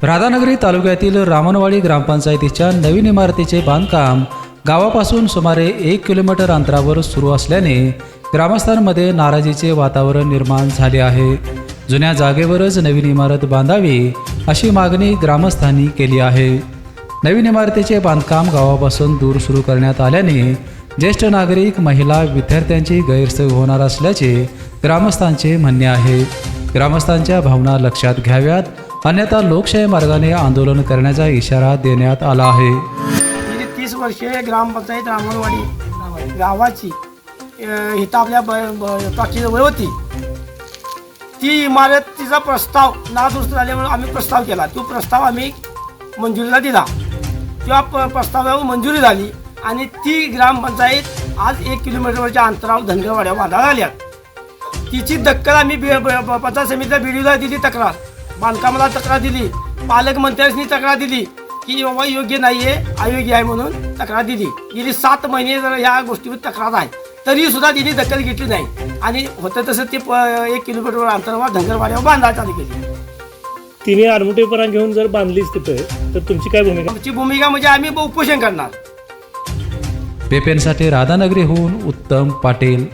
राधानगरी तालुक्यातील रामनवाडी ग्रामपंचायतीच्या नवीन इमारतीचे बांधकाम गावापासून सुमारे 1 किलोमीटर अंतरावर सुरू असल्याने ग्रामस्थांमध्ये नाराजीचे वातावरण निर्माण झाले आहे। जुन्या जागेवरच नवीन इमारत बांधावी अशी मागणी ग्रामस्थांनी केली आहे। नवीन इमारतीचे बांधकाम गावापासून दूर सुरू करण्यात आल्याने ज्येष्ठ नागरिक, महिला, विद्यार्थ्यांची गैरसोय होणार असल्याचे ग्रामस्थांचे म्हणणे आहे। ग्रामस्थांच्या भावना लक्षात घ्याव्यात, अन्यथा लोकशाही मार्गाने आंदोलन करण्याचा इशारा देण्यात आला आहे। गेली 30 वर्षे ग्रामपंचायत रामनवाडी गावाची इथं आपल्या टाकीजवळ होती। ती इमारतीचा प्रस्ताव नादुरुस्त झाल्यामुळे आम्ही प्रस्ताव केला। तो प्रस्ताव आम्ही मंजुरीला दिला। त्या प्रस्तावावर मंजुरी झाली आणि ती ग्रामपंचायत आज 1 किलोमीटरच्या अंतरावर धनगरवाड्या बांधायला आल्यात। तिची दखल आम्ही पंचायत समितीला बीडीओला दिली, तक्रार बांधकामाला तक्रार दिली, पालकमंत्र्यांनी तक्रार दिली की बाबा योग्य नाही आहे, अयोग्य आहे म्हणून तक्रार दिली। गेली 7 महिने जर ह्या गोष्टीवर तक्रार आहे तरी सुद्धा तिने दखल घेतली नाही आणि होतं तसं ते 1 किलोमीटर अंतरावर धनगरवाड्यावर बांधायला चालू केली। तिने आडमुठेपणा घेऊन जर बांधलीच तिथे तर तुमची काय भूमिका? आमची भूमिका म्हणजे आम्ही उपोषण करणार। पेपेंसाठी राधानगरीहून उत्तम पाटील।